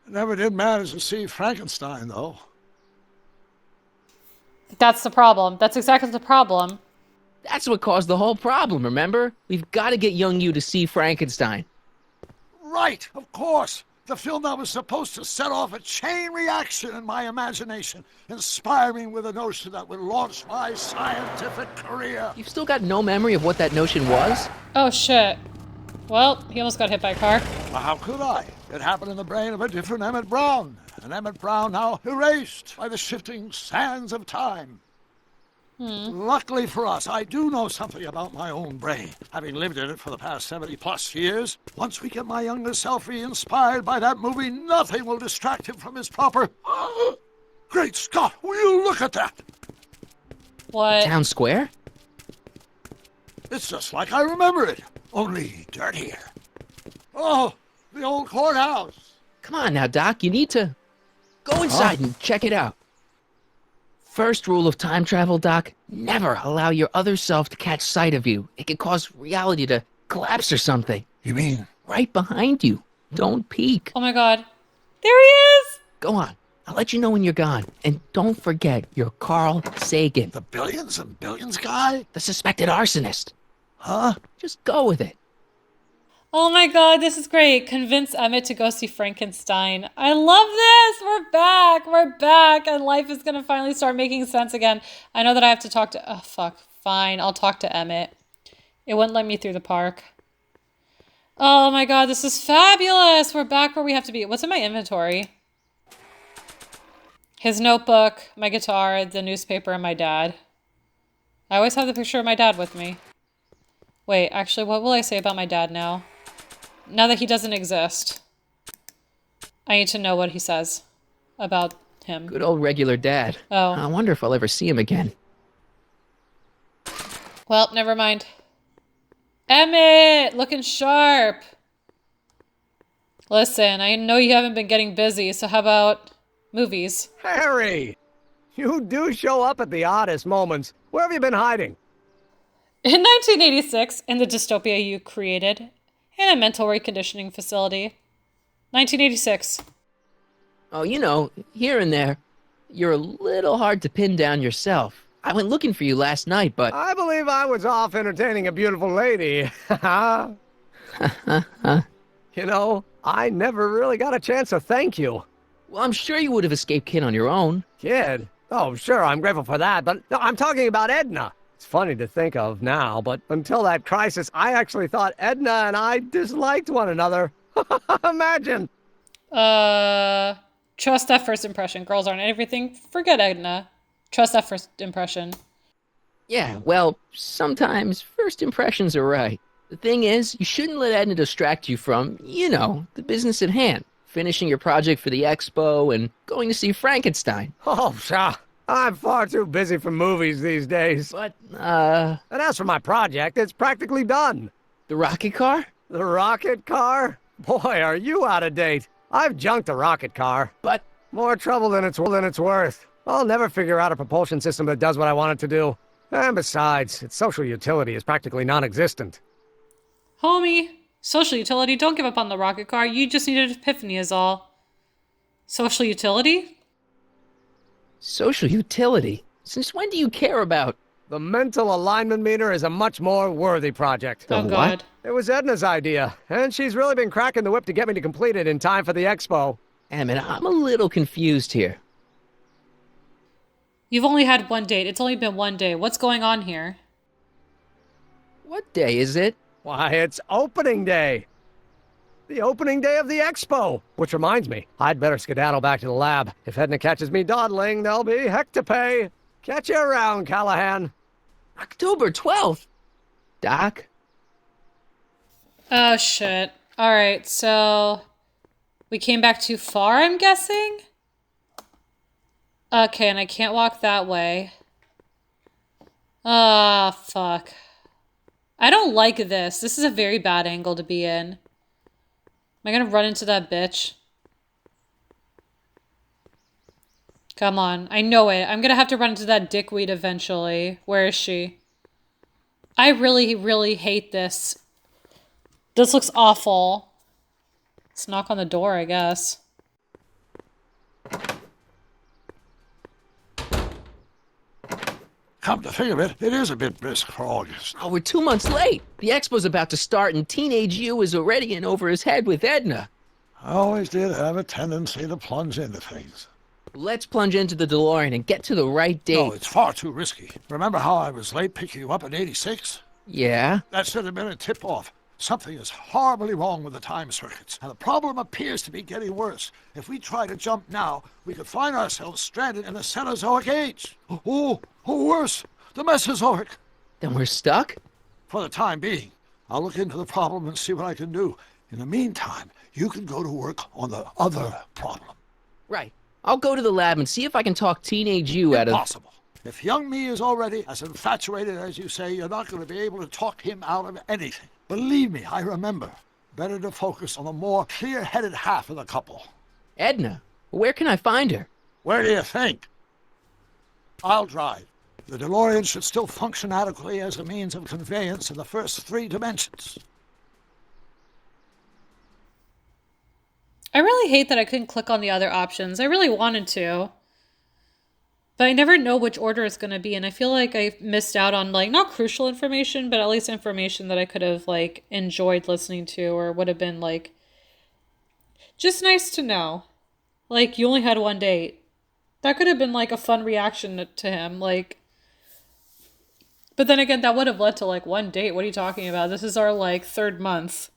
Never did manage to see Frankenstein, though. That's the problem. That's exactly the problem. That's what caused the whole problem, remember? We've got to get young you to see Frankenstein. Right, of course. The film that was supposed to set off a chain reaction in my imagination, inspiring with a notion that would launch my scientific career. You've still got no memory of what that notion was? Oh, shit. Well, he almost got hit by a car. Well, how could I? It happened in the brain of a different Emmett Brown. An Emmett Brown now erased by the shifting sands of time. Luckily for us, I do know something about my own brain, having lived in it for the past 70-plus years. Once we get my younger self re-inspired by that movie, nothing will distract him from his proper... Great Scott, will you look at that? What? Town Square? It's just like I remember it, only dirtier. Oh, the old courthouse. Come on now, Doc, you need to go inside and check it out. First rule of time travel, Doc, never allow your other self to catch sight of you. It could cause reality to collapse or something. You mean? Right behind you. Don't peek. Oh my god. There he is! Go on. I'll let you know when you're gone. And don't forget, you're Carl Sagan, The billions and billions guy? the suspected arsonist. Huh? Just go with it. Oh my god, this is great. Convince Emmett to go see Frankenstein. I love this! We're back! We're back! And life is gonna finally start making sense again. I know that I have to talk to... Oh, fuck. Fine, I'll talk to Emmett. It wouldn't let me through the park. Oh my god, this is fabulous! We're back where we have to be. What's in my inventory? His notebook, my guitar, the newspaper, and my dad. I always have the picture of my dad with me. Wait, actually, what will I say about my dad now? Now that he doesn't exist. I need to know what he says about him. Good old regular dad. Oh. I wonder if I'll ever see him again. Well, never mind. Emmett! Looking sharp! Listen, I know you haven't been getting busy, so how about movies? Harry! You do show up at the oddest moments. Where have you been hiding? In 1986, in the dystopia you created, in a mental reconditioning facility. 1986. Oh, you know, here and there, you're a little hard to pin down yourself. I went looking for you last night, but... I believe I was off entertaining a beautiful lady. You know, I never really got a chance to thank you. Well, I'm sure you would have escaped Kid on your own. Kid? Oh, sure, I'm grateful for that, but no, I'm talking about Edna. It's funny to think of now, but until that crisis, I actually thought Edna and I disliked one another. Imagine. Trust that first impression. Girls aren't everything. Forget Edna. Trust that first impression. Yeah, well, sometimes first impressions are right. The thing is, you shouldn't let Edna distract you from, you know, the business at hand. Finishing your project for the expo and going to see Frankenstein. Oh, pshaw. I'm far too busy for movies these days. But, And as for my project, it's practically done. the rocket car? The rocket car? Boy, are you out of date. I've junked a rocket car. But, More trouble than it's worth. I'll never figure out a propulsion system that does what I want it to do. And besides, its social utility is practically non-existent. Homie, social utility, don't give up on the rocket car. You just needed an epiphany is all. Social utility? social utility? Since when do you care about... The mental alignment meter is a much more worthy project. The Oh what? god. It was Edna's idea, and she's really been cracking the whip to get me to complete it in time for the expo. Emmett, I'm a little confused here. You've only had one date. It's only been one day. What's going on here? What day is it? Why, it's opening day. The opening day of the expo. Which reminds me, I'd better skedaddle back to the lab. If Edna catches me dawdling, there'll be heck to pay. Catch you around, Callahan. October 12th? Doc? Oh shit. Alright, so we came back too far, I'm guessing? Okay, and I can't walk that way. Ah, fuck. I don't like this. This is a very bad angle to be in. Am I gonna run into that bitch? Come on. I know it. I'm gonna have to run into that dickweed eventually. Where is she? I really, really hate this. This looks awful. Let's knock on the door, I guess. Come to think of it, it is a bit brisk for August. Oh, we're 2 months late. The expo's about to start and Teenage You is already in over his head with Edna. I always did have a tendency to plunge into things. Let's plunge into the DeLorean and get to the right date. No, it's far too risky. Remember how I was late picking you up in 86? Yeah? That should have been a tip-off. Something is horribly wrong with the time circuits, and the problem appears to be getting worse. If we try to jump now, we could find ourselves stranded in the Cenozoic age. Oh, worse, the Mesozoic. Then we're stuck? For the time being, I'll look into the problem and see what I can do. In the meantime, you can go to work on the other problem. Right. I'll go to the lab and see if I can talk Teenage You out of... Impossible. If young me is already as infatuated as you say, you're not going to be able to talk him out of anything. Believe me, I remember. Better to focus on the more clear-headed half of the couple. Edna? Where can I find her? Where do you think? I'll drive. The DeLorean should still function adequately as a means of conveyance in the first 3 dimensions. I really hate that I couldn't click on the other options. I really wanted to. But I never know which order it's going to be, and I feel like I missed out on, like, not crucial information, but at least information that I could have, like, enjoyed listening to, or would have been, like, just nice to know. Like, you only had one date. That could have been, like, a fun reaction to him, like... But then again, that would have led to, like, one date. What are you talking about? This is our, like, 3rd month.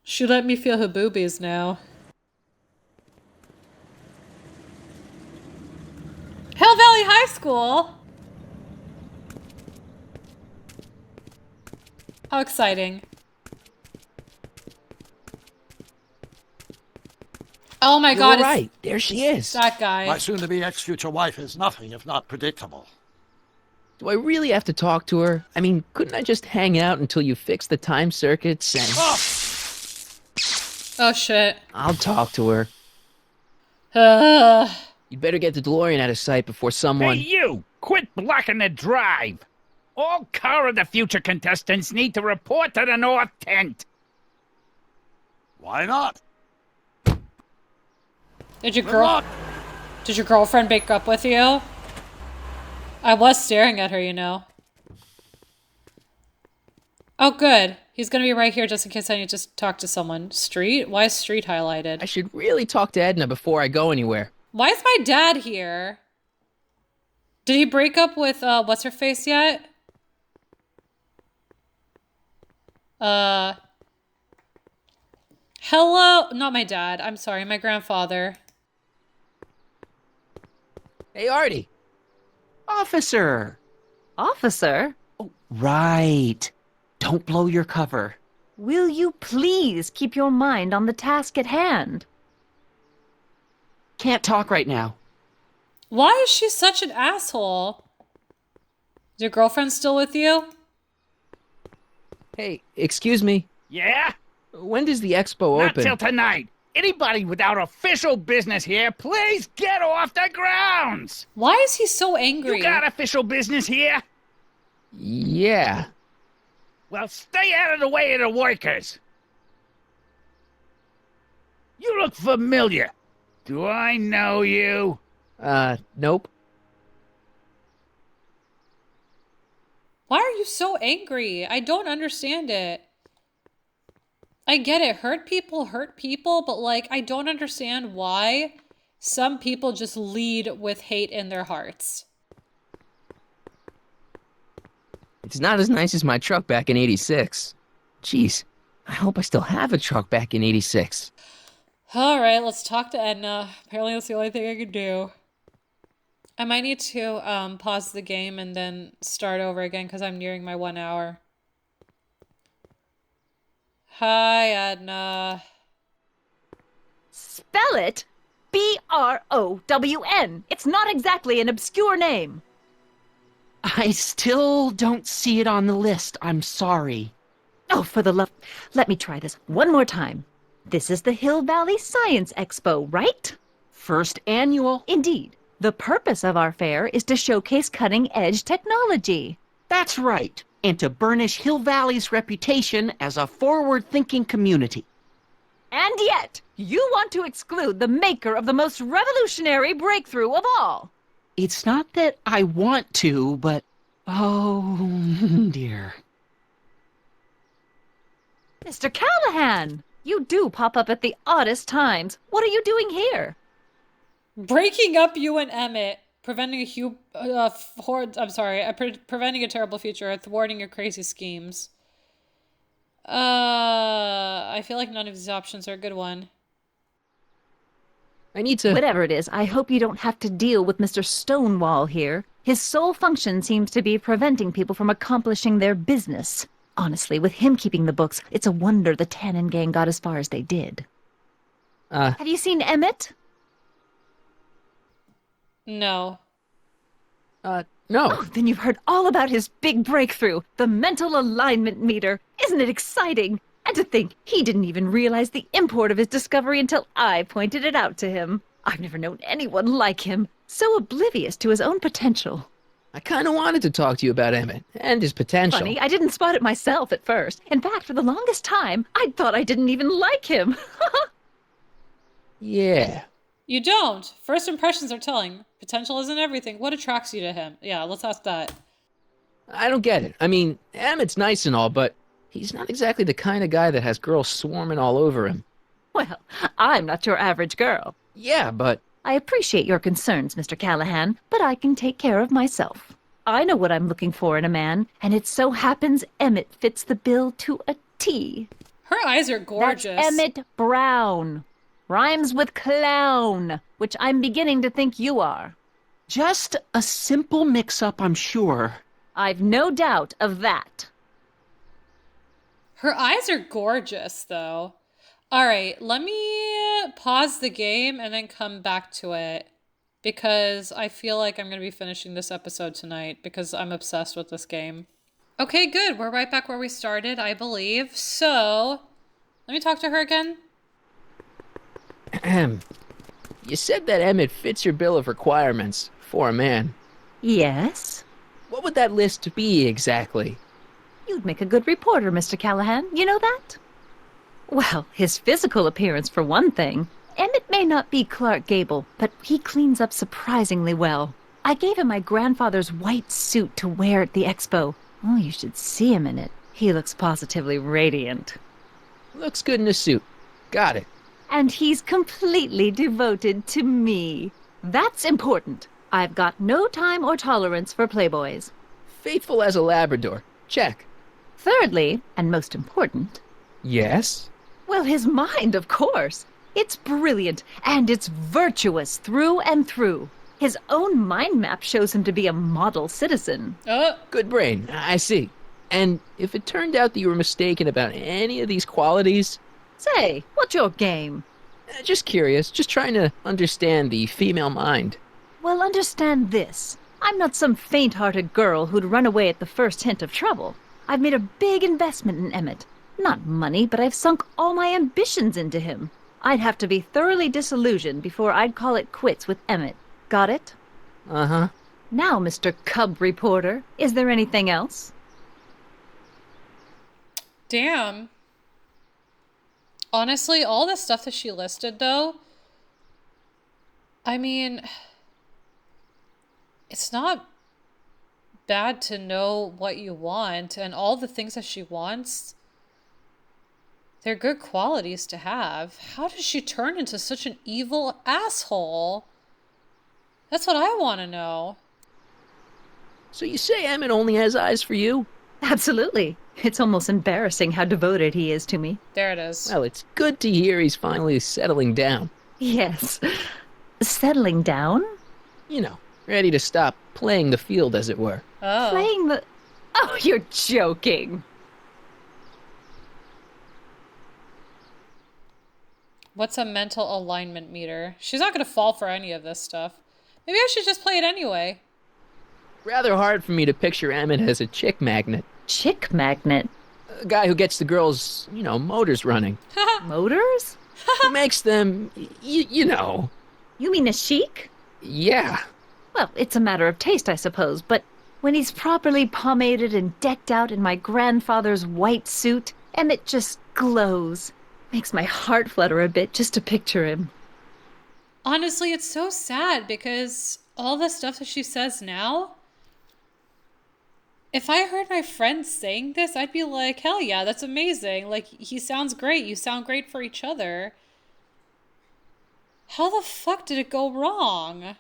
She let me feel her boobies now. Hill Valley High School? How exciting. Oh my God. You're right. There she is. That guy. My soon-to-be ex-future wife is nothing if not predictable. Do I really have to talk to her? I mean, couldn't I just hang out until you fix the time circuits and... Oh shit. I'll talk to her. You'd better get the DeLorean out of sight before someone... Hey, you! Quit blocking the drive! All Car of the Future contestants need to report to the North Tent. Why not? Did your girlfriend break up with you? I was staring at her, you know. Oh, good. He's gonna be right here just in case I need to talk to someone. Street? Why is Street highlighted? I should really talk to Edna before I go anywhere. Why is my dad here? Did he break up with, what's-her-face yet? Hello? Not my dad. I'm sorry, my grandfather. Hey, Artie. Officer. Officer? Oh, right. Don't blow your cover. Will you please keep your mind on the task at hand? Can't talk right now. Why is she such an asshole? Is your girlfriend still with you? Hey, excuse me. Yeah? When does the expo Not open? till tonight. Anybody without official business here, please get off the grounds! Why is he so angry? You got official business here? Yeah. Well, stay out of the way of the workers. You look familiar. Do I know you? Nope. Why are you so angry? I don't understand it. I get it. Hurt people, but, like, I don't understand why some people just lead with hate in their hearts. It's not as nice as my truck back in 86. Jeez, I hope I still have a truck back in 86. All right, let's talk to Edna. Apparently that's the only thing I can do. I might need to pause the game and then start over again because I'm nearing my 1 hour. Hi, Edna. Spell it B-R-O-W-N. It's not exactly an obscure name. I still don't see it on the list. I'm sorry. Oh, for the love... Let me try this one more time. This is the Hill Valley Science Expo, right? First annual. Indeed. The purpose of our fair is to showcase cutting-edge technology. That's right. And to burnish Hill Valley's reputation as a forward-thinking community. And yet, you want to exclude the maker of the most revolutionary breakthrough of all. It's not that I want to, but Oh, dear. Mr. Callahan! You do pop up at the oddest times. What are you doing here? Breaking up you and Emmett, preventing preventing a terrible future, thwarting your crazy schemes. I feel like none of these options are a good one. I need to. Whatever it is, I hope you don't have to deal with Mr. Stonewall here. His sole function seems to be preventing people from accomplishing their business. Honestly, with him keeping the books, it's a wonder the Tannen gang got as far as they did. Have you seen Emmett? No. No. Oh, then you've heard all about his big breakthrough, the mental alignment meter. Isn't it exciting? And to think, he didn't even realize the import of his discovery until I pointed it out to him. I've never known anyone like him, so oblivious to his own potential. I kind of wanted to talk to you about Emmett and his potential. Funny, I didn't spot it myself at first. In fact, for the longest time, I'd thought I didn't even like him. Yeah. You don't. First impressions are telling. Potential isn't everything. What attracts you to him? Yeah, let's ask that. I don't get it. I mean, Emmett's nice and all, but he's not exactly the kind of guy that has girls swarming all over him. Well, I'm not your average girl. Yeah, but... I appreciate your concerns, Mr. Callahan, but I can take care of myself. I know what I'm looking for in a man, and it so happens Emmett fits the bill to a T. Her eyes are gorgeous. That's Emmett Brown. Rhymes with clown, which I'm beginning to think you are. Just a simple mix-up, I'm sure. I've no doubt of that. Her eyes are gorgeous, though. All right, let me pause the game and then come back to it, because I feel like I'm going to be finishing this episode tonight because I'm obsessed with this game. Okay, good. We're right back where we started, I believe. So, let me talk to her again. You said that Emmett fits your bill of requirements for a man. Yes? What would that list be exactly? You'd make a good reporter, Mr. Callahan. You know that? Well, his physical appearance, for one thing. Emmett may not be Clark Gable, but he cleans up surprisingly well. I gave him my grandfather's white suit to wear at the expo. Oh, you should see him in it. He looks positively radiant. Looks good in a suit. Got it. And he's completely devoted to me. That's important. I've got no time or tolerance for playboys. Faithful as a Labrador. Check. Thirdly, and most important... Yes? Well, his mind, of course. It's brilliant, and it's virtuous through and through. His own mind map shows him to be a model citizen. Good brain, I see. And if it turned out that you were mistaken about any of these qualities... Say, what's your game? Just curious, just trying to understand the female mind. Well, understand this. I'm not some faint-hearted girl who'd run away at the first hint of trouble. I've made a big investment in Emmett. Not money, but I've sunk all my ambitions into him. I'd have to be thoroughly disillusioned before I'd call it quits with Emmett. Got it? Uh-huh. Now, Mr. Cub Reporter, is there anything else? Damn. Honestly, all the stuff that she listed, though, I mean, it's not bad to know what you want, and all the things that she wants, they're good qualities to have. How does she turn into such an evil asshole? That's what I want to know. So you say Emmett only has eyes for you? Absolutely. It's almost embarrassing how devoted he is to me. There it is. Well, it's good to hear he's finally settling down. Yes. Settling down? You know, ready to stop playing the field, as it were. Oh. Playing the... Oh, you're joking. What's a mental alignment meter? She's not going to fall for any of this stuff. Maybe I should just play it anyway. Rather hard for me to picture Emmett as a chick magnet. Chick magnet? A guy who gets the girls, motors running. Motors? Who makes them, you know. You mean a chic? Yeah. Well, it's a matter of taste, I suppose, but when he's properly pomaded and decked out in my grandfather's white suit, Emmett just glows. Makes my heart flutter a bit just to picture him. Honestly, it's so sad because all the stuff that she says now, If I heard my friend saying this, I'd be like, hell yeah, that's amazing. Like, he sounds great. You sound great for each other. How the fuck did it go wrong?